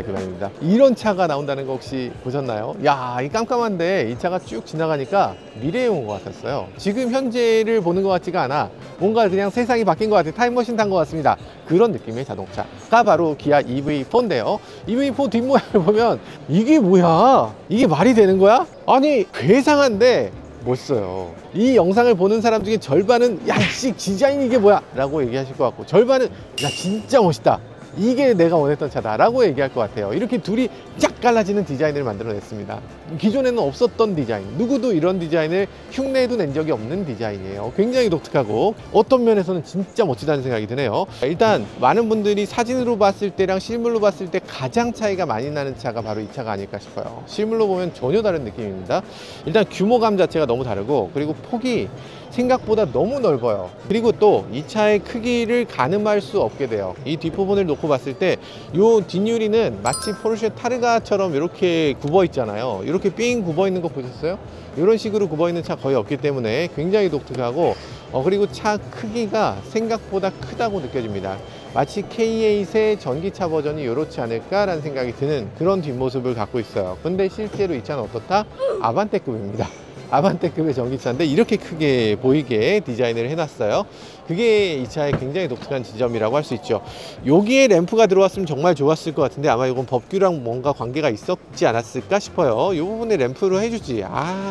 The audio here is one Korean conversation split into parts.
생각하기 바랍니다. 이런 차가 나온다는 거 혹시 보셨나요? 야, 이 깜깜한데 이 차가 쭉 지나가니까 미래에 온 것 같았어요. 지금 현재를 보는 것 같지가 않아. 뭔가 그냥 세상이 바뀐 것 같아. 타임머신 탄 것 같습니다. 그런 느낌의 자동차가 바로 기아 EV4인데요. EV4 뒷모양을 보면 이게 뭐야? 이게 말이 되는 거야? 아니, 괴상한데 멋있어요. 이 영상을 보는 사람 중에 절반은 야, 씨, 디자인 이게 뭐야? 라고 얘기하실 것 같고, 절반은 야, 진짜 멋있다, 이게 내가 원했던 차다 라고 얘기할 것 같아요. 이렇게 둘이 쫙 갈라지는 디자인을 만들어냈습니다. 기존에는 없었던 디자인, 누구도 이런 디자인을 흉내도 낸 적이 없는 디자인이에요. 굉장히 독특하고 어떤 면에서는 진짜 멋지다는 생각이 드네요. 일단 많은 분들이 사진으로 봤을 때랑 실물로 봤을 때 가장 차이가 많이 나는 차가 바로 이 차가 아닐까 싶어요. 실물로 보면 전혀 다른 느낌입니다. 일단 규모감 자체가 너무 다르고, 그리고 폭이 생각보다 너무 넓어요. 그리고 또 이 차의 크기를 가늠할 수 없게 돼요. 이 뒷부분을 놓고 봤을 때 이 뒷유리는 마치 포르쉐 타르가처럼 이렇게 굽어 있잖아요. 이렇게 삥 굽어 있는 거 보셨어요? 이런 식으로 굽어 있는 차 거의 없기 때문에 굉장히 독특하고, 그리고 차 크기가 생각보다 크다고 느껴집니다. 마치 K8의 전기차 버전이 이렇지 않을까라는 생각이 드는 그런 뒷모습을 갖고 있어요. 근데 실제로 이 차는 어떻다? 아반떼급입니다. 아반떼급의 전기차인데 이렇게 크게 보이게 디자인을 해놨어요. 그게 이 차의 굉장히 독특한 지점이라고 할 수 있죠. 여기에 램프가 들어왔으면 정말 좋았을 것 같은데 아마 이건 법규랑 뭔가 관계가 있었지 않았을까 싶어요. 이 부분에 램프로 해주지.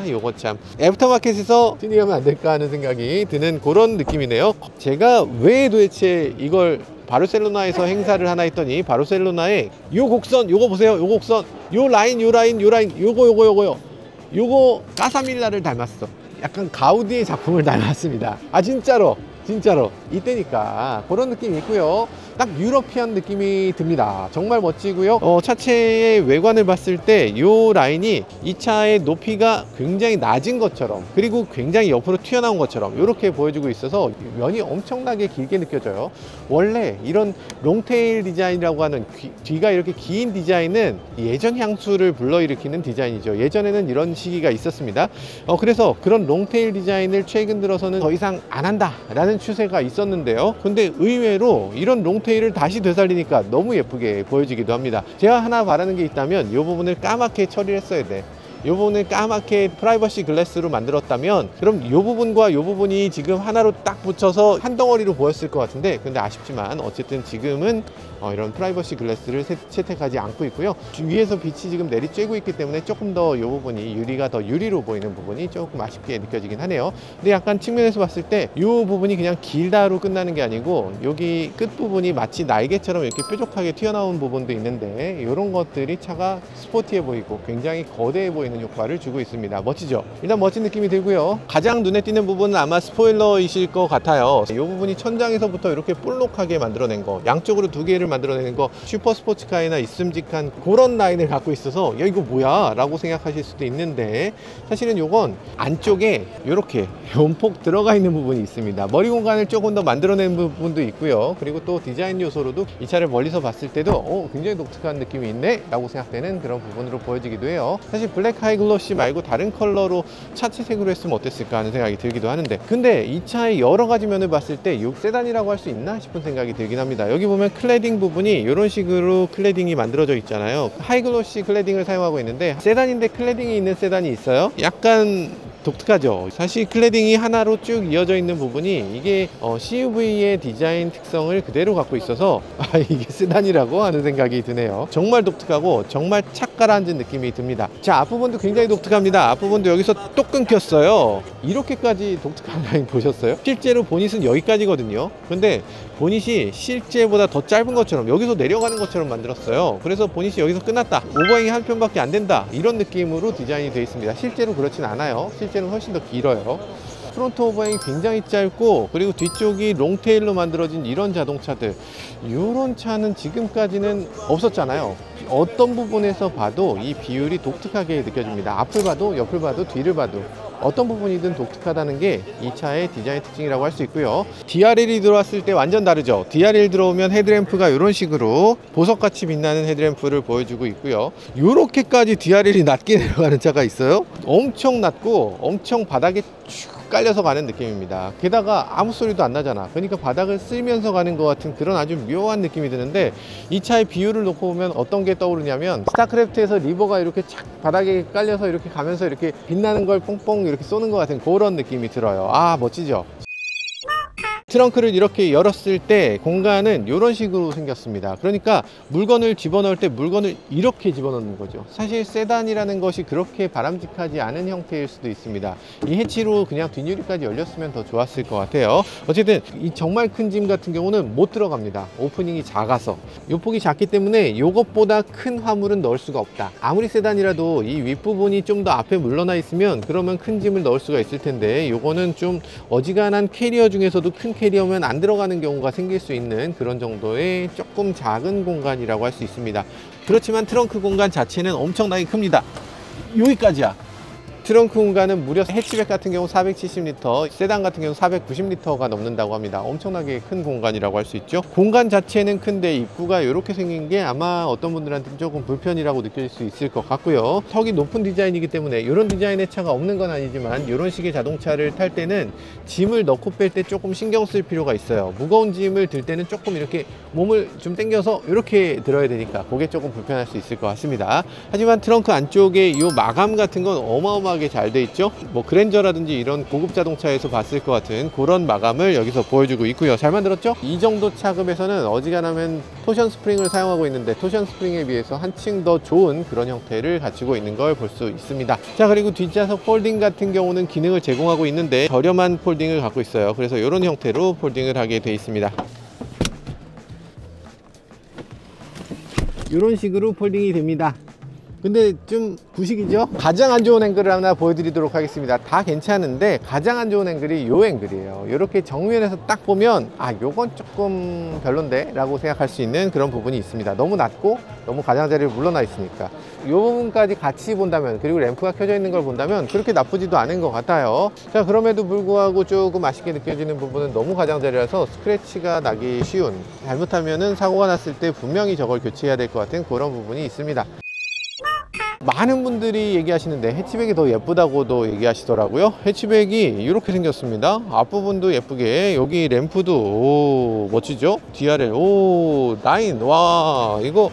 요거 참 애프터마켓에서 튜닝하면 안 될까 하는 생각이 드는 그런 느낌이네요. 제가 왜 도대체 이걸 바르셀로나에서 행사를 하나 했더니, 바르셀로나에 요 곡선, 요거 보세요. 요 곡선, 요 라인, 요거 까사밀라를 닮았어. 약간 가우디의 작품을 닮았습니다. 진짜로 이때니까 그런 느낌이 있고요. 딱 유러피안 느낌이 듭니다. 정말 멋지고요. 차체의 외관을 봤을 때 이 라인이 이 차의 높이가 굉장히 낮은 것처럼, 그리고 굉장히 옆으로 튀어나온 것처럼 이렇게 보여주고 있어서 면이 엄청나게 길게 느껴져요. 원래 이런 롱테일 디자인이라고 하는 뒤가 이렇게 긴 디자인은 예전 향수를 불러일으키는 디자인이죠. 예전에는 이런 시기가 있었습니다. 그래서 그런 롱테일 디자인을 최근 들어서는 더 이상 안 한다 라는 추세가 있었는데요. 근데 의외로 이런 롱테일을 다시 되살리니까 너무 예쁘게 보여지기도 합니다. 제가 하나 바라는 게 있다면 이 부분을 까맣게 처리를 했어야 돼. 이 부분을 까맣게 프라이버시 글래스로 만들었다면, 그럼 이 부분과 이 부분이 지금 하나로 딱 붙여서 한 덩어리로 보였을 것 같은데, 근데 아쉽지만 어쨌든 지금은 이런 프라이버시 글래스를 채택하지 않고 있고요. 위에서 빛이 지금 내리쬐고 있기 때문에 조금 더 이 부분이 유리가 더 유리로 보이는 부분이 조금 아쉽게 느껴지긴 하네요. 근데 약간 측면에서 봤을 때 이 부분이 그냥 길다로 끝나는 게 아니고 여기 끝부분이 마치 날개처럼 이렇게 뾰족하게 튀어나온 부분도 있는데, 이런 것들이 차가 스포티해 보이고 굉장히 거대해 보이는 효과를 주고 있습니다. 멋지죠? 일단 멋진 느낌이 들고요. 가장 눈에 띄는 부분은 아마 스포일러이실 것 같아요. 이 부분이 천장에서부터 이렇게 볼록하게 만들어낸 거, 양쪽으로 두 개를 만들어내는 거, 슈퍼 스포츠카에나 있음직한 그런 라인을 갖고 있어서 야, 이거 뭐야? 라고 생각하실 수도 있는데, 사실은 이건 안쪽에 이렇게 연폭 들어가 있는 부분이 있습니다. 머리 공간을 조금 더 만들어낸 부분도 있고요. 그리고 또 디자인 요소로도 이 차를 멀리서 봤을 때도 굉장히 독특한 느낌이 있네? 라고 생각되는 그런 부분으로 보여지기도 해요. 사실 블랙 하이글로시 말고 다른 컬러로 차체색으로 했으면 어땠을까 하는 생각이 들기도 하는데, 근데 이 차의 여러 가지 면을 봤을 때 6세단이라고 할 수 있나 싶은 생각이 들긴 합니다. 여기 보면 클래딩 부분이 이런 식으로 클래딩이 만들어져 있잖아요. 하이글로시 클래딩을 사용하고 있는데, 세단인데 클래딩이 있는 세단이 있어요. 약간 독특하죠. 사실 클래딩이 하나로 쭉 이어져 있는 부분이 이게 CUV의 디자인 특성을 그대로 갖고 있어서 이게 세단이라고 하는 생각이 드네요. 정말 독특하고 정말 착 가라앉은 느낌이 듭니다. 자, 앞부분도 굉장히 독특합니다. 앞부분도 여기서 또 끊겼어요. 이렇게까지 독특한 라인 보셨어요? 실제로 보닛은 여기까지거든요. 근데 보닛이 실제보다 더 짧은 것처럼 여기서 내려가는 것처럼 만들었어요. 그래서 보닛이 여기서 끝났다, 오버행이 한 편밖에 안 된다, 이런 느낌으로 디자인이 되어 있습니다. 실제로 그렇진 않아요. 실제로는 훨씬 더 길어요. 프론트 오버행이 굉장히 짧고, 그리고 뒤쪽이 롱테일로 만들어진 이런 자동차들, 이런 차는 지금까지는 없었잖아요. 어떤 부분에서 봐도 이 비율이 독특하게 느껴집니다. 앞을 봐도 옆을 봐도 뒤를 봐도 어떤 부분이든 독특하다는 게 이 차의 디자인 특징이라고 할 수 있고요. DRL이 들어왔을 때 완전 다르죠. DRL 들어오면 헤드램프가 이런 식으로 보석같이 빛나는 헤드램프를 보여주고 있고요. 이렇게까지 DRL이 낮게 내려가는 차가 있어요. 엄청 낮고 엄청 바닥에 쭉 깔려서 가는 느낌입니다. 게다가 아무 소리도 안 나잖아. 그러니까 바닥을 쓸면서 가는 것 같은 그런 아주 묘한 느낌이 드는데, 이 차의 비율을 놓고 보면 어떤 게 떠오르냐면, 스타크래프트에서 리버가 이렇게 착 바닥에 깔려서 이렇게 가면서 이렇게 빛나는 걸 뽕뽕 이렇게 쏘는 것 같은 그런 느낌이 들어요. 아, 멋지죠? 트렁크를 이렇게 열었을 때 공간은 이런 식으로 생겼습니다. 그러니까 물건을 집어넣을 때 물건을 이렇게 집어넣는 거죠. 사실 세단이라는 것이 그렇게 바람직하지 않은 형태일 수도 있습니다. 이 해치로 그냥 뒷유리까지 열렸으면 더 좋았을 것 같아요. 어쨌든 이 정말 큰 짐 같은 경우는 못 들어갑니다. 오프닝이 작아서. 이 폭이 작기 때문에 이것보다 큰 화물은 넣을 수가 없다. 아무리 세단이라도 이 윗부분이 좀 더 앞에 물러나 있으면 그러면 큰 짐을 넣을 수가 있을 텐데, 이거는 좀 어지간한 캐리어 중에서도 큰 캐리어면 안 들어가는 경우가 생길 수 있는 그런 정도의 조금 작은 공간이라고 할 수 있습니다. 그렇지만 트렁크 공간 자체는 엄청나게 큽니다. 여기까지야. 트렁크 공간은 무려 해치백 같은 경우 470리터, 세단 같은 경우 490리터가 넘는다고 합니다. 엄청나게 큰 공간이라고 할 수 있죠. 공간 자체는 큰데 입구가 이렇게 생긴 게 아마 어떤 분들한테 조금 불편이라고 느낄 수 있을 것 같고요. 턱이 높은 디자인이기 때문에 이런 디자인의 차가 없는 건 아니지만 이런 식의 자동차를 탈 때는 짐을 넣고 뺄 때 조금 신경 쓸 필요가 있어요. 무거운 짐을 들 때는 조금 이렇게 몸을 좀 당겨서 이렇게 들어야 되니까 그게 조금 불편할 수 있을 것 같습니다. 하지만 트렁크 안쪽에 이 마감 같은 건 어마어마하게 잘 돼 있죠. 뭐 그랜저라든지 이런 고급 자동차에서 봤을 것 같은 그런 마감을 여기서 보여주고 있고요. 잘 만들었죠? 이 정도 차급에서는 어지간하면 토션 스프링을 사용하고 있는데, 토션 스프링에 비해서 한층 더 좋은 그런 형태를 갖추고 있는 걸 볼 수 있습니다. 자, 그리고 뒷좌석 폴딩 같은 경우는 기능을 제공하고 있는데 저렴한 폴딩을 갖고 있어요. 그래서 이런 형태로 폴딩을 하게 돼 있습니다. 이런 식으로 폴딩이 됩니다. 근데 좀 구식이죠? 가장 안 좋은 앵글을 하나 보여드리도록 하겠습니다. 다 괜찮은데 가장 안 좋은 앵글이 요 앵글이에요. 이렇게 정면에서 딱 보면 아, 요건 조금 별론데 라고 생각할 수 있는 그런 부분이 있습니다. 너무 낮고 너무 가장자리를 물러나 있으니까 이 부분까지 같이 본다면, 그리고 램프가 켜져 있는 걸 본다면 그렇게 나쁘지도 않은 것 같아요. 자, 그럼에도 불구하고 조금 아쉽게 느껴지는 부분은 너무 가장자리라서 스크래치가 나기 쉬운, 잘못하면은 사고가 났을 때 분명히 저걸 교체해야 될 것 같은 그런 부분이 있습니다. 많은 분들이 얘기하시는데 해치백이 더 예쁘다고도 얘기하시더라고요. 해치백이 이렇게 생겼습니다. 앞부분도 예쁘게, 여기 램프도 오, 멋지죠? DRL 오, 9, 와, 이거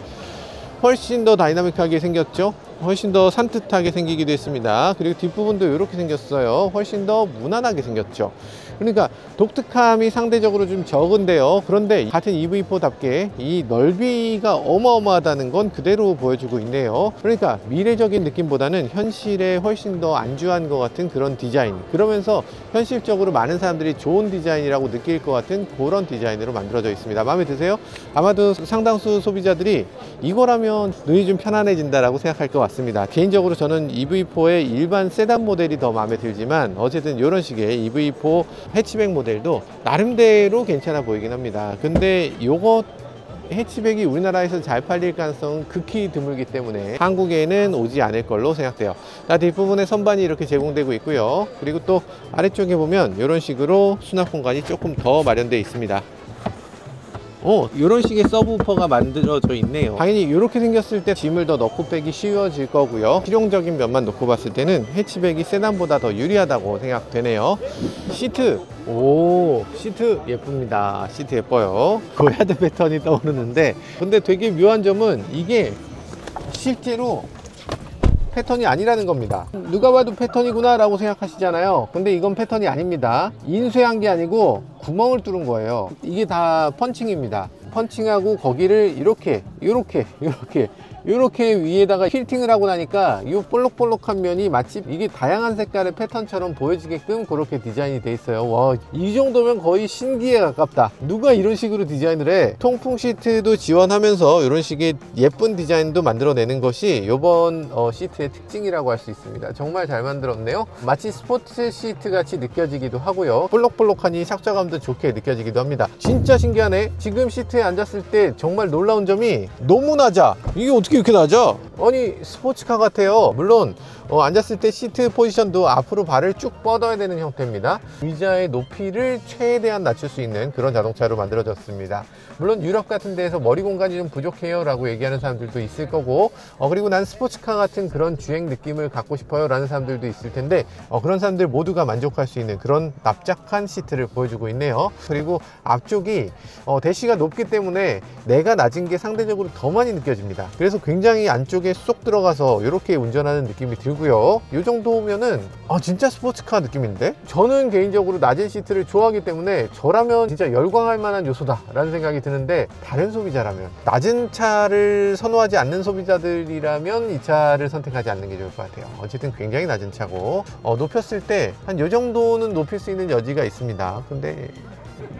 훨씬 더 다이나믹하게 생겼죠? 훨씬 더 산뜻하게 생기기도 했습니다. 그리고 뒷부분도 이렇게 생겼어요. 훨씬 더 무난하게 생겼죠. 그러니까 독특함이 상대적으로 좀 적은데요. 그런데 같은 EV4답게 이 넓이가 어마어마하다는 건 그대로 보여주고 있네요. 그러니까 미래적인 느낌보다는 현실에 훨씬 더 안주한 것 같은 그런 디자인, 그러면서 현실적으로 많은 사람들이 좋은 디자인이라고 느낄 것 같은 그런 디자인으로 만들어져 있습니다. 마음에 드세요? 아마도 상당수 소비자들이 이거라면 눈이 좀 편안해진다라고 생각할 것 같습니다. 개인적으로 저는 EV4의 일반 세단 모델이 더 마음에 들지만, 어쨌든 이런 식의 EV4 해치백 모델도 나름대로 괜찮아 보이긴 합니다. 근데 요거 해치백이 우리나라에서 잘 팔릴 가능성은 극히 드물기 때문에 한국에는 오지 않을 걸로 생각돼요. 자, 뒷부분에 선반이 이렇게 제공되고 있고요. 그리고 또 아래쪽에 보면 이런 식으로 수납 공간이 조금 더 마련되어 있습니다. 이런 식의 서브우퍼가 만들어져 있네요. 당연히 이렇게 생겼을 때 짐을 더 넣고 빼기 쉬워질 거고요. 실용적인 면만 놓고 봤을 때는 해치백이 세단보다 더 유리하다고 생각되네요. 시트, 오, 시트 예쁩니다. 시트 예뻐요. 고야드 패턴이 떠오르는데, 근데 되게 묘한 점은 이게 실제로 패턴이 아니라는 겁니다. 누가 봐도 패턴이구나 라고 생각하시잖아요. 근데 이건 패턴이 아닙니다. 인쇄한 게 아니고 구멍을 뚫은 거예요. 이게 다 펀칭입니다. 펀칭하고 거기를 이렇게 위에다가 필팅을 하고 나니까 이 볼록볼록한 면이 마치 이게 다양한 색깔의 패턴처럼 보여지게끔 그렇게 디자인이 돼 있어요. 와, 이 정도면 거의 신기에 가깝다. 누가 이런 식으로 디자인을 해? 통풍 시트도 지원하면서 이런 식의 예쁜 디자인도 만들어내는 것이 이번 시트의 특징이라고 할 수 있습니다. 정말 잘 만들었네요. 마치 스포츠 시트 같이 느껴지기도 하고요. 볼록볼록하니 착자감도 좋게 느껴지기도 합니다. 진짜 신기하네. 지금 시트에 앉았을 때 정말 놀라운 점이 너무 낮아. 이게 어떻게 이렇게 낮아? 아니 스포츠카 같아요. 물론 앉았을 때 시트 포지션도 앞으로 발을 쭉 뻗어야 되는 형태입니다. 의자의 높이를 최대한 낮출 수 있는 그런 자동차로 만들어졌습니다. 물론 유럽 같은 데에서 머리 공간이 좀 부족해요 라고 얘기하는 사람들도 있을 거고, 그리고 난 스포츠카 같은 그런 주행 느낌을 갖고 싶어요 라는 사람들도 있을 텐데, 그런 사람들 모두가 만족할 수 있는 그런 납작한 시트를 보여주고 있네요. 그리고 앞쪽이 대시가 높기 때문에 내가 낮은 게 상대적으로 더 많이 느껴집니다. 그래서 굉장히 안쪽에 쏙 들어가서 이렇게 운전하는 느낌이 들고요. 이 정도면은 진짜 스포츠카 느낌인데, 저는 개인적으로 낮은 시트를 좋아하기 때문에 저라면 진짜 열광할 만한 요소다 라는 생각이 드는데, 다른 소비자라면, 낮은 차를 선호하지 않는 소비자들이라면 이 차를 선택하지 않는 게 좋을 것 같아요. 어쨌든 굉장히 낮은 차고, 높였을 때 한 요 정도는 높일 수 있는 여지가 있습니다. 근데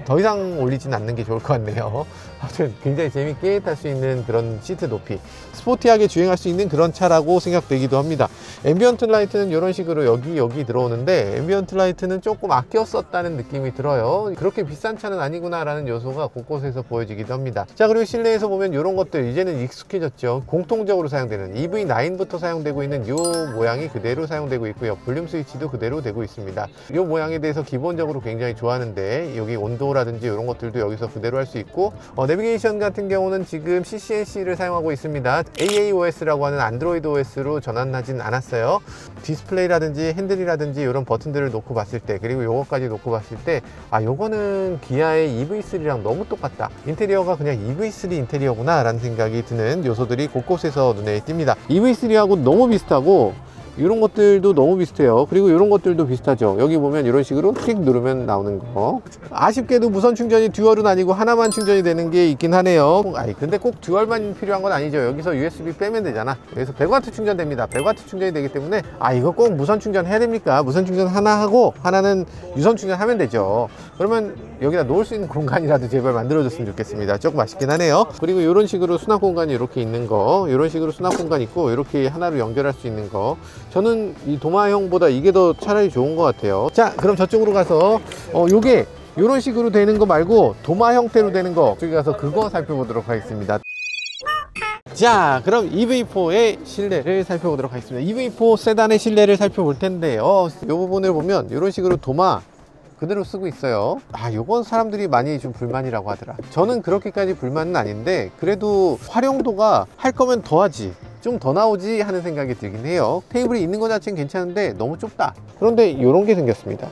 더 이상 올리진 않는 게 좋을 것 같네요. 아무튼 굉장히 재밌게 탈 수 있는 그런 시트 높이, 스포티하게 주행할 수 있는 그런 차라고 생각되기도 합니다. 앰비언트 라이트는 이런 식으로 여기 들어오는데, 앰비언트 라이트는 조금 아껴 썼다는 느낌이 들어요. 그렇게 비싼 차는 아니구나 라는 요소가 곳곳에서 보여지기도 합니다. 자, 그리고 실내에서 보면 이런 것들 이제는 익숙해졌죠. 공통적으로 사용되는 EV9부터 사용되고 있는 이 모양이 그대로 사용되고 있고요. 볼륨 스위치도 그대로 되고 있습니다. 이 모양에 대해서 기본적으로 굉장히 좋아하는데, 여기 온도라든지 이런 것들도 여기서 그대로 할 수 있고, 내비게이션 같은 경우는 지금 CCNC를 사용하고 있습니다. AAOS라고 하는 안드로이드 OS로 전환하진 않았어요. 디스플레이라든지 핸들이라든지 이런 버튼들을 놓고 봤을 때, 그리고 요거까지 놓고 봤을 때, 요거는 기아의 EV3랑 너무 똑같다, 인테리어가 그냥 EV3 인테리어구나 라는 생각이 드는 요소들이 곳곳에서 눈에 띕니다. EV3하고 너무 비슷하고, 이런 것들도 너무 비슷해요. 그리고 이런 것들도 비슷하죠. 여기 보면 이런 식으로 휙 누르면 나오는 거. 아쉽게도 무선 충전이 듀얼은 아니고 하나만 충전이 되는 게 있긴 하네요. 근데 꼭 듀얼만 필요한 건 아니죠. 여기서 USB 빼면 되잖아. 여기서 100W 충전됩니다. 100W 충전이 되기 때문에 이거 꼭 무선 충전 해야 됩니까? 무선 충전 하나 하고 하나는 유선 충전하면 되죠. 그러면 여기다 놓을 수 있는 공간이라도 제발 만들어줬으면 좋겠습니다. 조금 아쉽긴 하네요. 그리고 이런 식으로 수납 공간이 이렇게 있는 거, 이런 식으로 수납 공간 있고, 이렇게 하나로 연결할 수 있는 거, 저는 이 도마형보다 이게 더 차라리 좋은 것 같아요. 자, 그럼 저쪽으로 가서 요게 이런 식으로 되는 거 말고 도마 형태로 되는 거, 저기 가서 그거 살펴보도록 하겠습니다. 자, 그럼 EV4의 실내를 살펴보도록 하겠습니다. EV4 세단의 실내를 살펴볼 텐데요, 이 부분을 보면 이런 식으로 도마 그대로 쓰고 있어요. 요건 사람들이 많이 좀 불만이라고 하더라. 저는 그렇게까지 불만은 아닌데, 그래도 활용도가 할 거면 더 하지, 좀 더 나오지 하는 생각이 들긴 해요. 테이블이 있는 것 자체는 괜찮은데 너무 좁다. 그런데 이런 게 생겼습니다.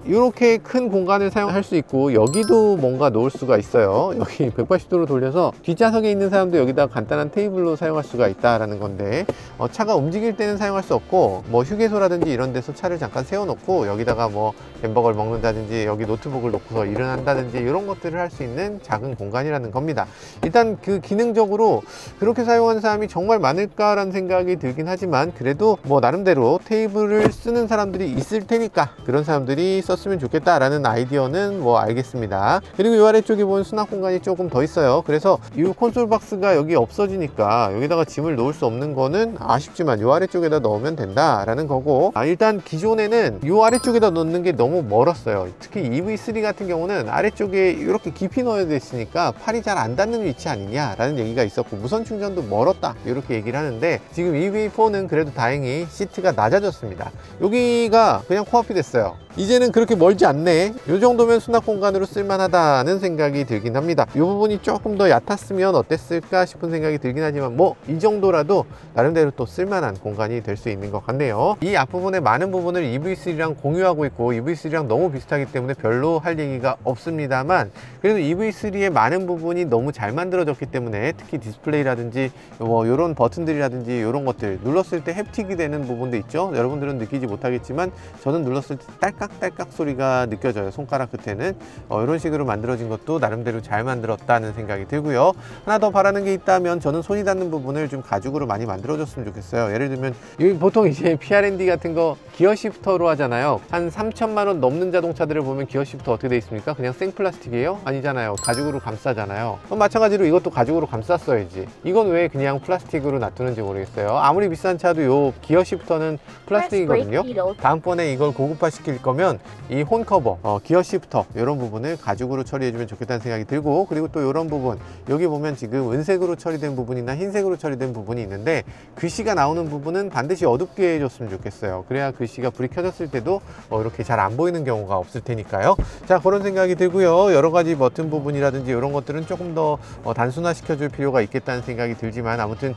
이렇게 큰 공간을 사용할 수 있고, 여기도 뭔가 놓을 수가 있어요. 여기 180도로 돌려서 뒷좌석에 있는 사람도 여기다 간단한 테이블로 사용할 수가 있다라는 건데, 차가 움직일 때는 사용할 수 없고, 뭐 휴게소라든지 이런 데서 차를 잠깐 세워놓고 여기다가 뭐 햄버거를 먹는다든지 여기 노트북을 놓고서 일을 한다든지 이런 것들을 할 수 있는 작은 공간이라는 겁니다. 일단 그 기능적으로 그렇게 사용하는 사람이 정말 많을까라는 생각이 들긴 하지만, 그래도 뭐 나름대로 테이블을 쓰는 사람들이 있을 테니까 그런 사람들이 썼으면 좋겠다라는 아이디어는 뭐 알겠습니다. 그리고 이 아래쪽에 보면 수납 공간이 조금 더 있어요. 그래서 이 콘솔 박스가 여기 없어지니까 여기다가 짐을 놓을 수 없는 거는 아쉽지만 이 아래쪽에다 넣으면 된다라는 거고, 일단 기존에는 이 아래쪽에다 넣는 게 너무 멀었어요. 특히 EV3 같은 경우는 아래쪽에 이렇게 깊이 넣어야 됐으니까 팔이 잘 안 닿는 위치 아니냐라는 얘기가 있었고, 무선 충전도 멀었다 이렇게 얘기를 하는데, 지금 EV4는 그래도 다행히 시트가 낮아졌습니다. 여기가 그냥 코앞이 됐어요. 이제는 그렇게 멀지 않네. 이 정도면 수납 공간으로 쓸만하다는 생각이 들긴 합니다. 이 부분이 조금 더 얕았으면 어땠을까 싶은 생각이 들긴 하지만, 뭐 이 정도라도 나름대로 또 쓸만한 공간이 될 수 있는 것 같네요. 이 앞부분의 많은 부분을 EV3랑 공유하고 있고, EV3랑 너무 비슷하기 때문에 별로 할 얘기가 없습니다만, 그래도 EV3의 많은 부분이 너무 잘 만들어졌기 때문에, 특히 디스플레이라든지 뭐 이런 버튼들이라든지 이런 것들 눌렀을 때 햅틱이 되는 부분도 있죠. 여러분들은 느끼지 못하겠지만 저는 눌렀을 때 딸깍딸깍 소리가 느껴져요, 손가락 끝에는. 이런 식으로 만들어진 것도 나름대로 잘 만들었다는 생각이 들고요. 하나 더 바라는 게 있다면, 저는 손이 닿는 부분을 좀 가죽으로 많이 만들어줬으면 좋겠어요. 예를 들면 보통 이제 PRND 같은 거 기어 시프터로 하잖아요. 한 3천만 원 넘는 자동차들을 보면 기어 시프터 어떻게 돼 있습니까? 그냥 생 플라스틱이에요? 아니잖아요. 가죽으로 감싸잖아요. 마찬가지로 이것도 가죽으로 감쌌어야지. 이건 왜 그냥 플라스틱으로 놔두는지 모르겠어요. 아무리 비싼 차도 요 기어 시프터는 플라스틱이거든요. 다음번에 이걸 고급화 시킬 거 거면 이 혼 커버, 기어 시프터 이런 부분을 가죽으로 처리해주면 좋겠다는 생각이 들고, 그리고 또 이런 부분, 여기 보면 지금 은색으로 처리된 부분이나 흰색으로 처리된 부분이 있는데 글씨가 나오는 부분은 반드시 어둡게 해줬으면 좋겠어요. 그래야 글씨가 불이 켜졌을 때도 이렇게 잘 안 보이는 경우가 없을 테니까요. 자, 그런 생각이 들고요. 여러 가지 버튼 부분이라든지 이런 것들은 조금 더 단순화 시켜줄 필요가 있겠다는 생각이 들지만, 아무튼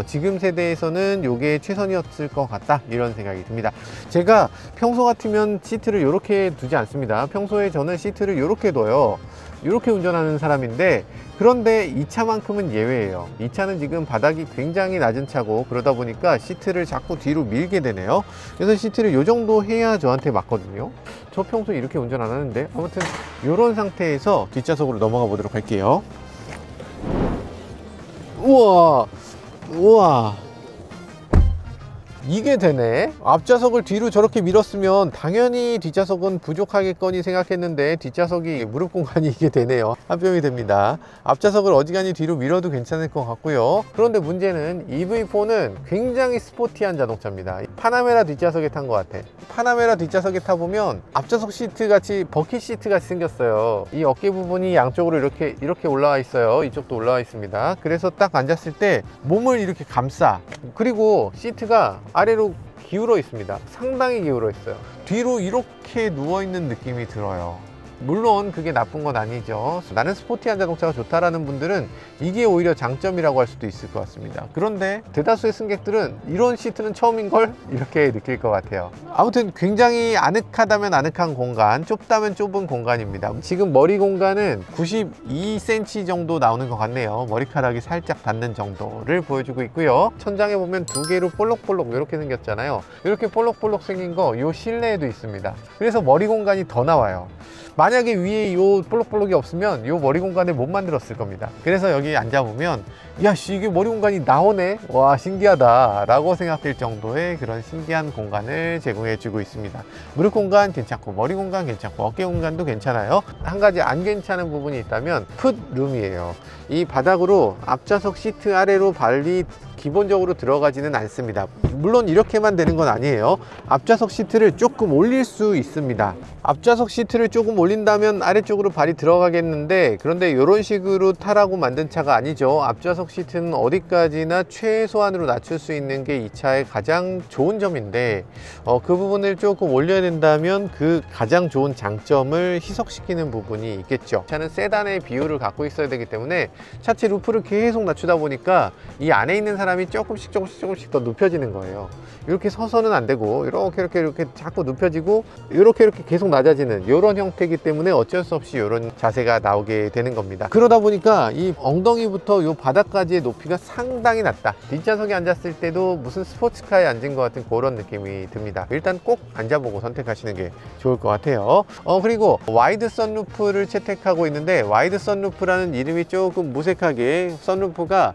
지금 세대에서는 이게 최선이었을 것 같다, 이런 생각이 듭니다. 제가 평소 같으면 시트를 이렇게 두지 않습니다. 평소에 저는 시트를 이렇게 둬요. 이렇게 운전하는 사람인데, 그런데 이 차만큼은 예외예요. 이 차는 지금 바닥이 굉장히 낮은 차고, 그러다 보니까 시트를 자꾸 뒤로 밀게 되네요. 그래서 시트를 이 정도 해야 저한테 맞거든요. 저 평소에 이렇게 운전 안 하는데, 아무튼 이런 상태에서 뒷좌석으로 넘어가 보도록 할게요. 우와, 우와, 이게 되네. 앞좌석을 뒤로 저렇게 밀었으면 당연히 뒷좌석은 부족하겠거니 생각했는데 뒷좌석이 무릎 공간이 이게 되네요. 한 뼘이 됩니다. 앞좌석을 어지간히 뒤로 밀어도 괜찮을 것 같고요. 그런데 문제는 EV4는 굉장히 스포티한 자동차입니다. 파나메라 뒷좌석에 탄 것 같아. 파나메라 뒷좌석에 타보면 앞좌석 시트 같이 버킷 시트 같이 생겼어요. 이 어깨 부분이 양쪽으로 이렇게 올라와 있어요. 이쪽도 올라와 있습니다. 그래서 딱 앉았을 때 몸을 이렇게 감싸. 그리고 시트가 아래로 기울어 있습니다. 상당히 기울어 있어요. 뒤로 이렇게 누워있는 느낌이 들어요. 물론 그게 나쁜 건 아니죠. 나는 스포티한 자동차가 좋다라는 분들은 이게 오히려 장점이라고 할 수도 있을 것 같습니다. 그런데 대다수의 승객들은 이런 시트는 처음인걸? 이렇게 느낄 것 같아요. 아무튼 굉장히 아늑하다면 아늑한 공간, 좁다면 좁은 공간입니다. 지금 머리 공간은 92cm 정도 나오는 것 같네요. 머리카락이 살짝 닿는 정도를 보여주고 있고요. 천장에 보면 두 개로 볼록볼록 이렇게 생겼잖아요. 이렇게 볼록볼록 생긴 거 이 실내에도 있습니다. 그래서 머리 공간이 더 나와요. 만약에 위에 이 볼록볼록이 없으면 이 머리 공간을 못 만들었을 겁니다. 그래서 여기 앉아보면 야씨, 이게 머리 공간이 나오네, 와 신기하다 라고 생각될 정도의 그런 신기한 공간을 제공해 주고 있습니다. 무릎 공간 괜찮고 머리 공간 괜찮고 어깨 공간도 괜찮아요. 한 가지 안 괜찮은 부분이 있다면 풋룸이에요. 이 바닥으로 앞좌석 시트 아래로 발이 기본적으로 들어가지는 않습니다. 물론 이렇게만 되는 건 아니에요. 앞좌석 시트를 조금 올릴 수 있습니다. 앞좌석 시트를 조금 올린다면 아래쪽으로 발이 들어가겠는데, 그런데 이런 식으로 타라고 만든 차가 아니죠. 앞좌석 시트는 어디까지나 최소한으로 낮출 수 있는 게 이 차의 가장 좋은 점인데, 그 부분을 조금 올려야 된다면 그 가장 좋은 장점을 희석시키는 부분이 있겠죠. 차는 세단의 비율을 갖고 있어야 되기 때문에 차체 루프를 계속 낮추다 보니까 이 안에 있는 사람이 조금씩 더 눕혀지는 거예요. 이렇게 서서는 안 되고 이렇게 자꾸 눕혀지고 이렇게 계속 낮아지는 이런 형태이기 때문에 어쩔 수 없이 이런 자세가 나오게 되는 겁니다. 그러다 보니까 이 엉덩이부터 이 바닥까지의 높이가 상당히 낮다. 뒷좌석에 앉았을 때도 무슨 스포츠카에 앉은 것 같은 그런 느낌이 듭니다. 일단 꼭 앉아보고 선택하시는 게 좋을 것 같아요. 그리고 와이드 선루프를 채택하고 있는데, 와이드 선루프라는 이름이 조금 무색하게, 선루프가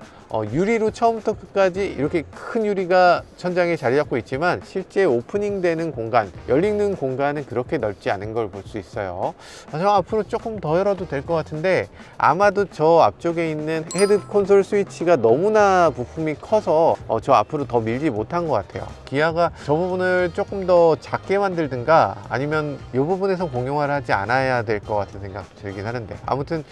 유리로 처음부터 끝까지 이렇게 큰 유리가 천장에 자리 잡고 있지만 실제 오프닝 되는 공간, 열리는 공간은 그렇게 넓지 않은 걸 볼 수 있어요. 저 앞으로 조금 더 열어도 될 것 같은데, 아마도 저 앞쪽에 있는 헤드 콘솔 스위치가 너무나 부품이 커서 저 앞으로 더 밀지 못한 것 같아요. 기아가 저 부분을 조금 더 작게 만들든가 아니면 이 부분에서 공용화를 하지 않아야 될 것 같은 생각도 들긴 하는데, 아무튼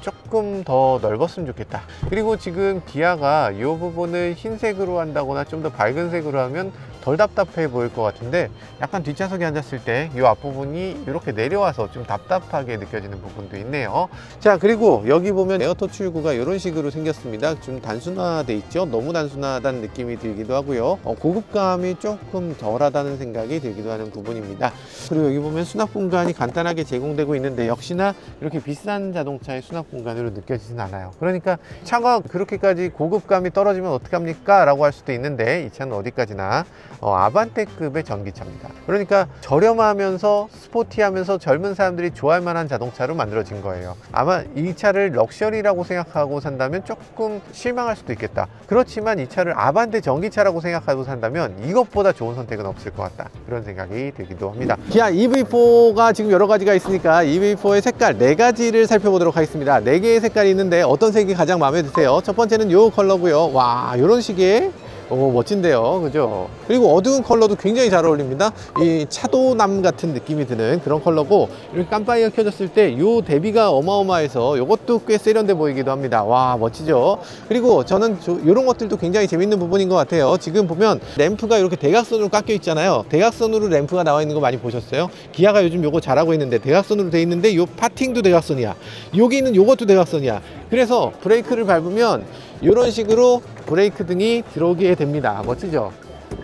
조금 더 넓었으면 좋겠다. 그리고 지금 기아가 이 부분을 흰색으로 한다거나 좀 더 밝은 색으로 하면 덜 답답해 보일 것 같은데, 약간 뒷좌석에 앉았을 때 이 앞부분이 이렇게 내려와서 좀 답답하게 느껴지는 부분도 있네요. 자, 그리고 여기 보면 에어터 출구가 이런 식으로 생겼습니다. 좀 단순화돼 있죠. 너무 단순하다는 느낌이 들기도 하고요. 고급감이 조금 덜하다는 생각이 들기도 하는 부분입니다. 그리고 여기 보면 수납 공간이 간단하게 제공되고 있는데, 역시나 이렇게 비싼 자동차의 수납 공간으로 느껴지진 않아요. 그러니까 차가 그렇게까지 고급감이 떨어지면 어떡합니까? 라고 할 수도 있는데, 이 차는 어디까지나 아반떼급의 전기차입니다. 그러니까 저렴하면서 스포티하면서 젊은 사람들이 좋아할 만한 자동차로 만들어진 거예요. 아마 이 차를 럭셔리라고 생각하고 산다면 조금 실망할 수도 있겠다. 그렇지만 이 차를 아반떼 전기차라고 생각하고 산다면 이것보다 좋은 선택은 없을 것 같다, 그런 생각이 들기도 합니다. 기아 EV4가 지금 여러 가지가 있으니까 EV4의 색깔 4가지를 살펴보도록 하겠습니다. 4개의 색깔이 있는데 어떤 색이 가장 마음에 드세요? 첫 번째는 이 컬러고요. 와, 이런 식의 오, 멋진데요, 그죠? 그리고 어두운 컬러도 굉장히 잘 어울립니다. 이 차도남 같은 느낌이 드는 그런 컬러고, 이렇게 깜빡이가 켜졌을 때 요 대비가 어마어마해서 이것도 꽤 세련돼 보이기도 합니다. 와, 멋지죠? 그리고 저는 이런 것들도 굉장히 재밌는 부분인 것 같아요. 지금 보면 램프가 이렇게 대각선으로 깎여 있잖아요. 대각선으로 램프가 나와 있는 거 많이 보셨어요? 기아가 요즘 요거 잘하고 있는데 대각선으로 돼 있는데 요 파팅도 대각선이야. 여기는 요것도 대각선이야. 그래서 브레이크를 밟으면 이런 식으로 브레이크 등이 들어오게 됩니다. 멋지죠?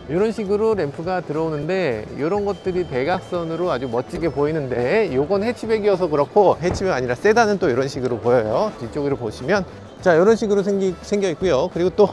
이런 식으로 램프가 들어오는데 이런 것들이 대각선으로 아주 멋지게 보이는데, 요건 해치백이어서 그렇고, 해치백 아니라 세단은 또 이런 식으로 보여요. 뒤쪽으로 보시면 자, 이런 식으로 생겨 있고요. 그리고 또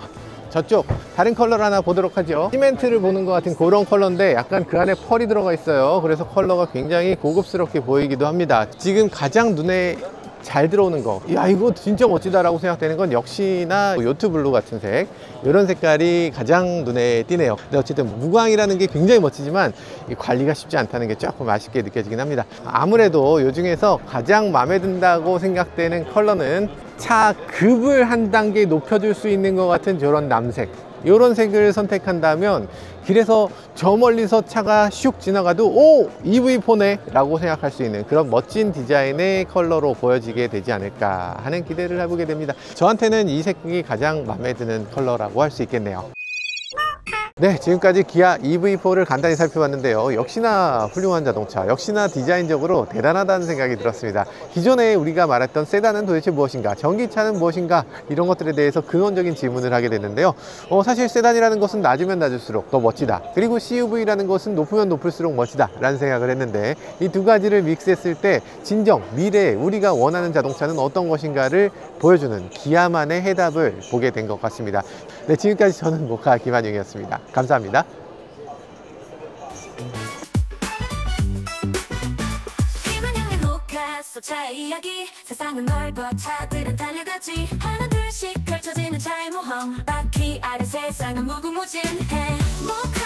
저쪽 다른 컬러를 하나 보도록 하죠. 시멘트를 보는 것 같은 그런 컬러인데 약간 그 안에 펄이 들어가 있어요. 그래서 컬러가 굉장히 고급스럽게 보이기도 합니다. 지금 가장 눈에 잘 들어오는 거, 야, 이거 진짜 멋지다 라고 생각되는 건 역시나 요트 블루 같은 색, 이런 색깔이 가장 눈에 띄네요. 근데 어쨌든 무광이라는 게 굉장히 멋지지만 이 관리가 쉽지 않다는 게 조금 아쉽게 느껴지긴 합니다. 아무래도 이 중에서 가장 마음에 든다고 생각되는 컬러는 차 급을 한 단계 높여줄 수 있는 것 같은 저런 남색, 이런 색을 선택한다면 길에서 저 멀리서 차가 슉 지나가도 오! EV4네 라고 생각할 수 있는 그런 멋진 디자인의 컬러로 보여지게 되지 않을까 하는 기대를 해보게 됩니다. 저한테는 이 색이 가장 마음에 드는 컬러라고 할 수 있겠네요. 네, 지금까지 기아 EV4를 간단히 살펴봤는데요. 역시나 훌륭한 자동차, 역시나 디자인적으로 대단하다는 생각이 들었습니다. 기존에 우리가 말했던 세단은 도대체 무엇인가, 전기차는 무엇인가, 이런 것들에 대해서 근원적인 질문을 하게 됐는데요. 사실 세단이라는 것은 낮으면 낮을수록 더 멋지다, 그리고 CUV라는 것은 높으면 높을수록 멋지다 라는 생각을 했는데, 이 두 가지를 믹스했을 때 진정 미래에 우리가 원하는 자동차는 어떤 것인가를 보여주는 기아만의 해답을 보게 된 것 같습니다. 네, 지금까지 저는 모카 김한용이었습니다. 감사합니다. 김한용의 모카 소차의 이야기, 세상은 넓어 차들은 달려가지, 하나 둘씩 펼쳐지는 차의 모험, 바퀴 아래 세상은 무궁무진해. 모카